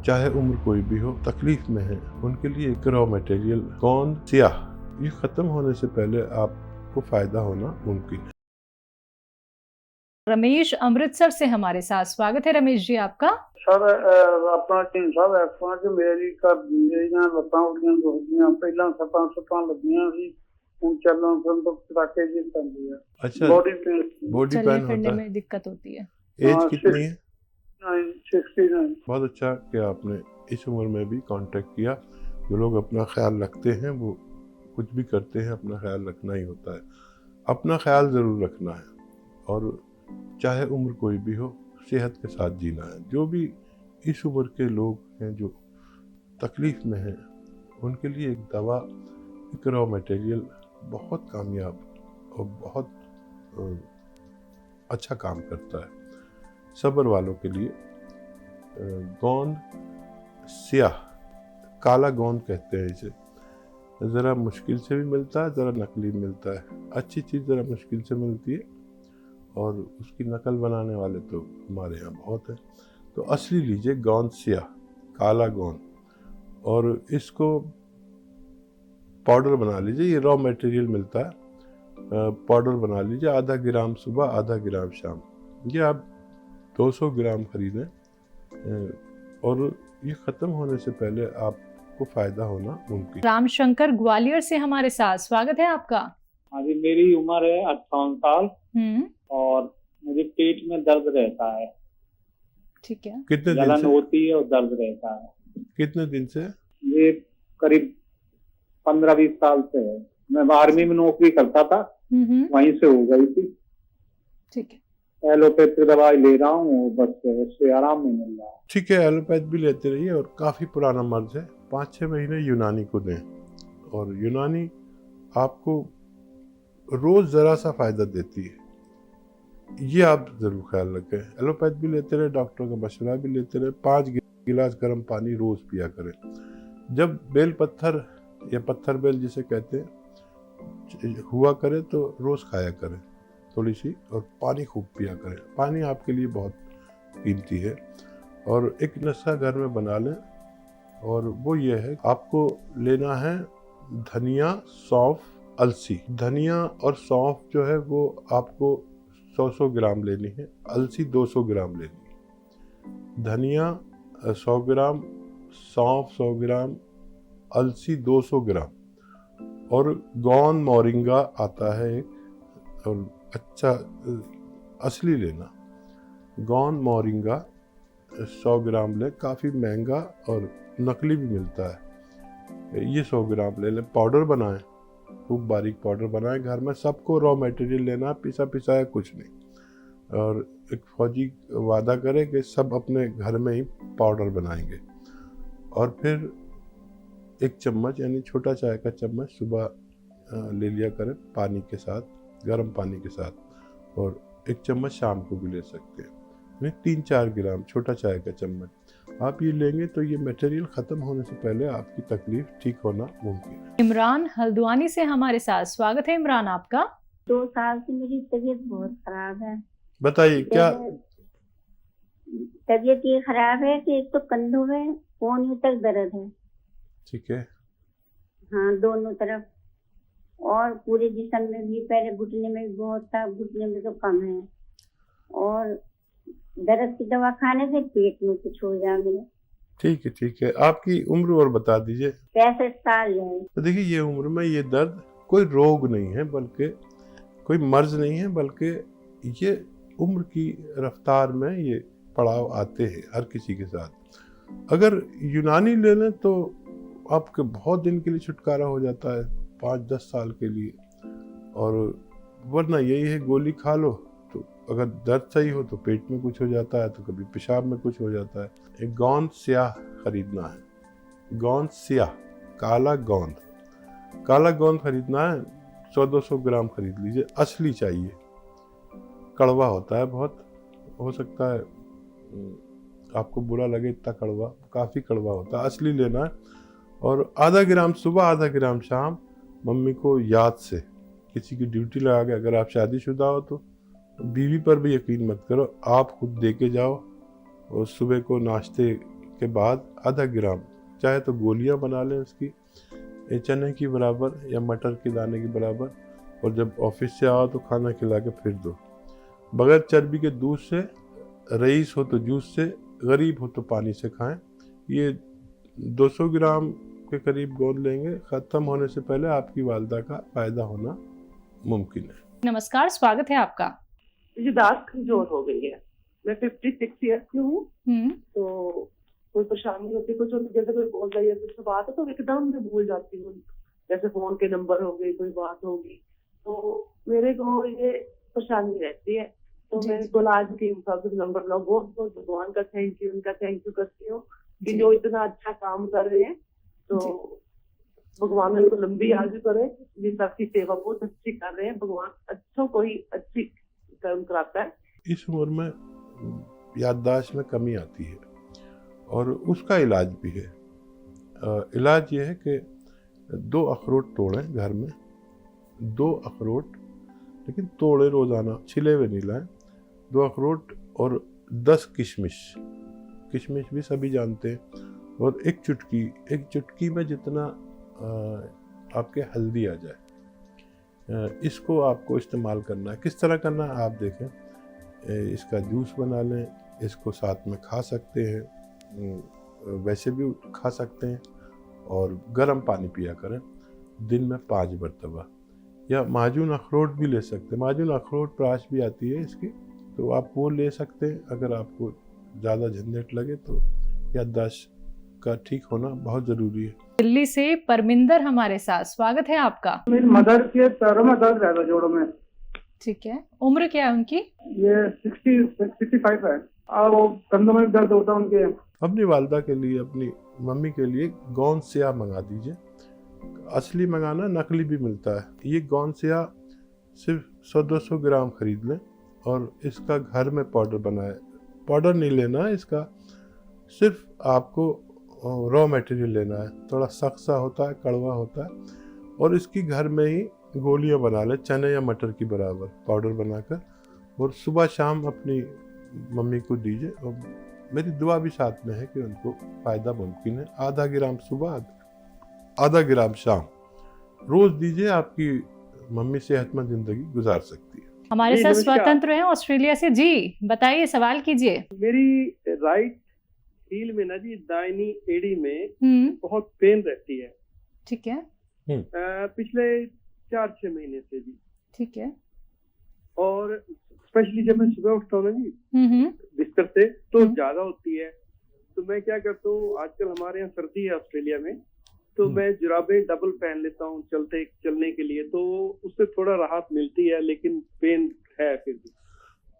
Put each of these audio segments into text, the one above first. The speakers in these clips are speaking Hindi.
चाहे उम्र कोई भी हो, तकलीफ में है, उनके लिए एक रॉ मटेरियल गोंद स्याह, ये ख़त्म होने से पहले आपको फ़ायदा होना मुमकिन है। रमेश अमृतसर से हमारे साथ, स्वागत है रमेश जी आपका। सर अपना टीम साहब ऐसा कि मेरी घर मेरियां लत्तां उड़ियां दुखदियां पहला सट्टां लगियां सी ਹੁਣ ਚੱਲਣ ਫਿਰਨ ਤੋਂ ਕੜਾਕੇ जी ਪੈਂਦੀ है। अच्छा, बॉडी पेन बॉडी चलने पेन फिरने होता में दिक्कत होती है। है। एज कितनी है? 69। बहुत अच्छा कि आपने इस उम्र में भी कांटेक्ट किया। जो लोग अपना ख्याल रखते हैं वो कुछ भी करते हैं, अपना ख्याल रखना ही होता है। अपना ख्याल ज़रूर रखना है और चाहे उम्र कोई भी हो, सेहत के साथ जीना है। जो भी इस उम्र के लोग हैं जो तकलीफ़ में हैं, उनके लिए एक दवा, एक रॉ मटेरियल बहुत कामयाब और बहुत अच्छा काम करता है। सब्र वालों के लिए गोंद स्याह, काला गोंद कहते हैं इसे। ज़रा मुश्किल से भी मिलता है, ज़रा नकली मिलता है। अच्छी चीज़ ज़रा मुश्किल से मिलती है और उसकी नकल बनाने वाले तो हमारे यहाँ बहुत हैं। तो असली लीजिए गोंद स्याह, काला गोंद, और इसको पाउडर बना लीजिए। ये रॉ मटेरियल मिलता है, पाउडर बना लीजिए। आधा ग्राम सुबह, आधा ग्राम शाम। ये आप 200 ग्राम खरीदें और ये ख़त्म होने से पहले आपको फ़ायदा होना मुमकिन। रामशंकर ग्वालियर से हमारे साथ, स्वागत है आपका। हाँ जी, मेरी उम्र है 58 साल और मुझे पेट में दर्द रहता है। ठीक है। कितने दिन जलन से? होती है और दर्द रहता है। कितने दिन से? ये करीब 15-20 साल से है। मैं आर्मी में नौकरी करता था, वहीं से हो गई थी। ठीक है। एलोपैथी दवाई ले रहा हूँ, बस उससे आराम नहीं मिल रहा। ठीक है, एलोपैथ भी लेते रहिए और काफ़ी पुराना मर्ज है। 5-6 महीने यूनानी को दें और यूनानी आपको रोज़ ज़रा सा फ़ायदा देती है। ये आप ज़रूर ख्याल रखें। एलोपैथ भी लेते रहे, डॉक्टर का मशवरा भी लेते रहे। 5 गिलास गर्म पानी रोज़ पिया करें। जब बेल पत्थर या पत्थर बेल जिसे कहते हैं हुआ करे तो रोज़ खाया करें थोड़ी सी, और पानी खूब पिया करें। पानी आपके लिए बहुत कीमती है। और एक नुस्खा घर में बना लें और वो ये है, आपको लेना है धनिया, सौंफ, अलसी। धनिया और सौंफ जो है वो आपको 100 ग्राम लेनी है, अलसी 200 ग्राम लेनी है। धनिया 100 ग्राम, सौंफ 100 ग्राम, अलसी 200 ग्राम, और गोंद मोरिंगा आता है एक, और अच्छा असली लेना। गोंद मोरिंगा 100 ग्राम लें, काफ़ी महंगा और नकली भी मिलता है। ये 100 ग्राम ले लें। पाउडर बनाएं, खूब बारीक पाउडर बनाएं घर में। सबको रॉ मटेरियल लेना, पिसा पिसाया कुछ नहीं। और एक फौजी वादा करे कि सब अपने घर में ही पाउडर बनाएंगे। और फिर एक चम्मच, यानी छोटा चाय का चम्मच सुबह ले लिया करें पानी के साथ, गर्म पानी के साथ, और एक चम्मच शाम को भी ले सकते हैं। 3-4 ग्राम, छोटा चाय का चम्मच आप ये लेंगे तो ये मटेरियल ख़त्म होने से पहले आपकी तकलीफ ठीक होना मुमकिन है। इमरान हल्द्वानी से हमारे साथ, स्वागत है इमरान आपका। 2 साल से मेरी तबीयत बहुत खराब है। बताइए क्या तबीयत ये खराब है कि एक तो कंधों में कोहनी तक दर्द है। ठीक है। हाँ, दोनों तरफ, और पूरे जिस्म में भी। पहले घुटने में भी बहुत था, घुटने में तो कम है। और दर्द की दवा खाने से पेट में कुछ हो जाए मेरे। ठीक है, ठीक है। आपकी उम्र और बता दीजिए। 65 साल है। तो देखिए, ये उम्र में ये दर्द कोई रोग नहीं है, बल्कि कोई मर्ज नहीं है, बल्कि ये उम्र की रफ्तार में ये पड़ाव आते हैं हर किसी के साथ। अगर यूनानी ले लें तो आपके बहुत दिन के लिए छुटकारा हो जाता है, 5-10 साल के लिए। और वरना यही है, गोली खा लो तो अगर दर्द सही हो तो पेट में कुछ हो जाता है, तो कभी पेशाब में कुछ हो जाता है। एक गोंद स्याह खरीदना है, गोंद स्याह, काला गोंद। काला गोंद खरीदना है, 100-200 ग्राम खरीद लीजिए। असली चाहिए, कड़वा होता है बहुत, हो सकता है आपको बुरा लगे, इतना कड़वा, काफ़ी कड़वा होता है। असली लेना है। और आधा ग्राम सुबह, आधा ग्राम शाम। मम्मी को याद से किसी की ड्यूटी लगा के, अगर आप शादीशुदा हो तो बीवी पर भी यकीन मत करो, आप खुद दे के जाओ और सुबह को नाश्ते के बाद आधा ग्राम, चाहे तो गोलियां बना लें उसकी, ये चने की बराबर या मटर के दाने की बराबर, और जब ऑफिस से आओ तो खाना खिला के फिर दो। बगैर चर्बी के दूध से, रईस हो तो जूस से, गरीब हो तो पानी से खाएं। ये 200 ग्राम के करीब गोंद लेंगे, ख़त्म होने से पहले आपकी वालदा का फ़ायदा होना मुमकिन है। नमस्कार, स्वागत है आपका। मुझे दांत कमजोर हो गई है। मैं 56 ईयर्स की हूँ। तो कोई परेशानी होती, कुछ होती, जैसे कोई बोल रही है कुछ बात है तो एकदम मैं भूल जाती हूँ। जैसे फोन के नंबर हो गई, कोई बात होगी, तो मेरे को ये परेशानी रहती है। तो मैं इलाज की सब नंबर लो, बहुत बहुत भगवान का थैंक यू, उनका थैंक यू करती हूँ कि जो इतना अच्छा काम कर रहे हैं। तो भगवान उनको लंबी आयु करे, जिस आपकी सेवा बहुत अच्छी कर रहे हैं। भगवान अच्छा कोई अच्छी कर्म कराता है। इस उम्र में याददाश्त में कमी आती है और उसका इलाज भी है। इलाज ये है कि 2 अखरोट तोड़ें घर में, 2 अखरोट, लेकिन तोड़े रोज़ाना, छिले हुए नहीं लाएं। 2 अखरोट और 10 किशमिश, किशमिश भी सभी जानते हैं, और एक चुटकी में जितना आपके हल्दी आ जाए, इसको आपको इस्तेमाल करना है। किस तरह करना है आप देखें। इसका जूस बना लें, इसको साथ में खा सकते हैं, वैसे भी खा सकते हैं, और गर्म पानी पिया करें दिन में 5 मरतबा। या माजून अखरोट भी ले सकते हैं, माजून अखरोट प्राश भी आती है इसकी, तो आप वो ले सकते हैं। अगर आपको ज़्यादा झंझट लगे तो याददाश्त का ठीक होना बहुत ज़रूरी है। दिल्ली से परमिंदर हमारे साथ, स्वागत है आपका। मेरी मदर के पैरों में दर्द रहता है, जोड़ों में। ठीक है, उम्र क्या है उनकी? ये 65 है, और वो कंधों में दर्द होता है उनके। अपनी वालदा के लिए, अपनी मम्मी के लिए गोंद स्याह मंगा दीजिए। असली मंगाना, नकली भी मिलता है। ये गोंद स्याह सिर्फ 100-200 ग्राम खरीद लें और इसका घर में पाउडर बनाए। पाउडर नहीं लेना है इसका, सिर्फ आपको रॉ मटेरियल लेना है। थोड़ा सख्त सा होता है, कड़वा होता है, और इसकी घर में ही गोलियां बना लें, चने या मटर की बराबर पाउडर बनाकर, और सुबह शाम अपनी मम्मी को दीजिए। और मेरी दुआ भी साथ में है कि उनको फ़ायदा मुमकिन है। आधा ग्राम सुबह, आधा ग्राम शाम रोज़ दीजिए, आपकी मम्मी सेहतमंद ज़िंदगी गुजार सकती है। हमारे जी, साथ नमस्कार। स्वतंत्र हैं ऑस्ट्रेलिया से। जी बताइए, सवाल कीजिए। मेरी राइट हील में ना जी, दाहिनी एड़ी में बहुत पेन रहती है। ठीक है, पिछले 4-6 महीने से जी। ठीक है। और स्पेशली जब मैं सुबह उठता हूँ ना जी बिस्तर से, तो ज्यादा होती है। तो मैं क्या करता हूँ, आजकल हमारे यहाँ सर्दी है ऑस्ट्रेलिया में, तो मैं जुराबें डबल पहन लेता हूँ चलने के लिए, तो उससे थोड़ा राहत मिलती है, लेकिन पेन है फिर भी।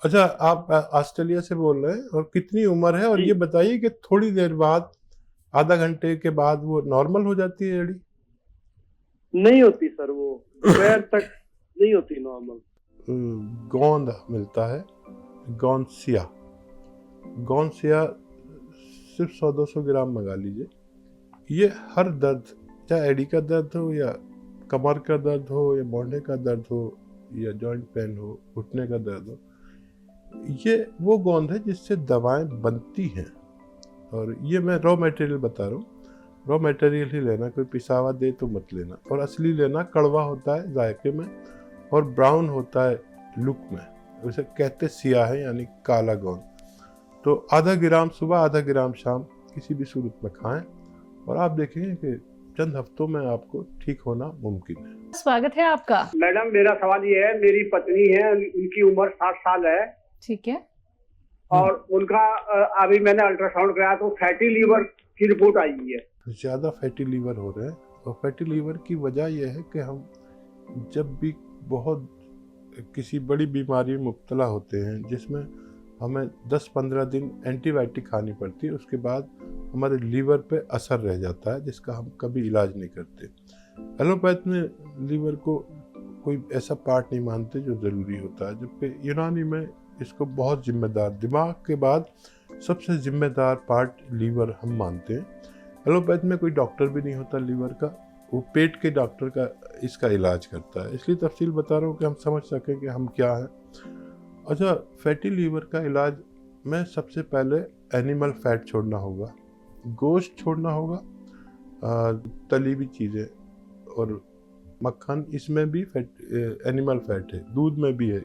अच्छा, आप ऑस्ट्रेलिया से बोल रहे हैं, और कितनी उम्र है? और ये बताइए कि थोड़ी देर बाद, आधा घंटे के बाद वो नॉर्मल हो जाती है एड़ी? नहीं होती सर, वो पैर तक नहीं होती नॉर्मल। गोंद मिलता है, गोंद स्याह सिर्फ 100-200 ग्राम मंगा लीजिए। ये हर दर्द, चाहे एड़ी का दर्द हो, या कमर का दर्द हो, या मोढ़े का दर्द हो, या जॉइंट पेन हो, घुटने का दर्द हो, ये वो गोंद है जिससे दवाएं बनती हैं। और ये मैं रॉ मटेरियल बता रहा हूँ, रॉ मटेरियल ही लेना, कोई पिसावा दे तो मत लेना। और असली लेना, कड़वा होता है जायके में और ब्राउन होता है लुक में, उसे कहते सियाह है, यानी काला गोंद। तो आधा ग्राम सुबह, आधा ग्राम शाम किसी भी सूरत में खाएं, और आप देखेंगे कि चंद हफ्तों में आपको ठीक होना मुमकिन है। स्वागत है आपका। मैडम, मेरा सवाल ये है, मेरी पत्नी है, उनकी उम्र 60 साल है, ठीक है। और उनका अभी मैंने अल्ट्रासाउंड कराया तो फैटी लीवर की रिपोर्ट आई हुई है। ज़्यादा फैटी लीवर हो रहे हैं, और फैटी लीवर की वजह यह है कि हम जब भी बहुत किसी बड़ी बीमारी में मुब्तला होते हैं, जिसमें हमें 10-15 दिन एंटीबायोटिक खानी पड़ती है, उसके बाद हमारे लीवर पे असर रह जाता है, जिसका हम कभी इलाज नहीं करते। एलोपैथ में लीवर को कोई ऐसा पार्ट नहीं मानते जो ज़रूरी होता है, जबकि यूनानी में इसको बहुत जिम्मेदार, दिमाग के बाद सबसे जिम्मेदार पार्ट लीवर हम मानते हैं। एलोपैथ में कोई डॉक्टर भी नहीं होता लीवर का, वो पेट के डॉक्टर का इसका इलाज करता है। इसलिए तफसील बता रहा हूँ कि हम समझ सकें कि हम क्या हैं। अच्छा, फैटी लीवर का इलाज में सबसे पहले एनिमल फैट छोड़ना होगा, गोश्त छोड़ना होगा, तली हुई चीज़ें और मक्खन, इसमें भी फैट, एनिमल फैट है, दूध में भी है,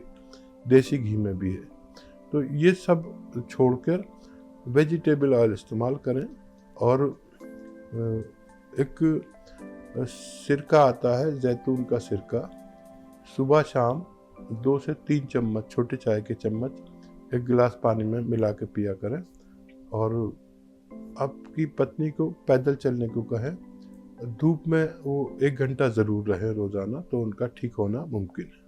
देसी घी में भी है। तो ये सब छोड़कर वेजिटेबल ऑयल इस्तेमाल करें। और एक सिरका आता है, जैतून का सिरका, सुबह शाम 2 से 3 चम्मच, छोटे चाय के चम्मच 1 गिलास पानी में मिला के पिया करें। और आपकी पत्नी को पैदल चलने को कहें, धूप में वो 1 घंटा ज़रूर रहें रोज़ाना, तो उनका ठीक होना मुमकिन है।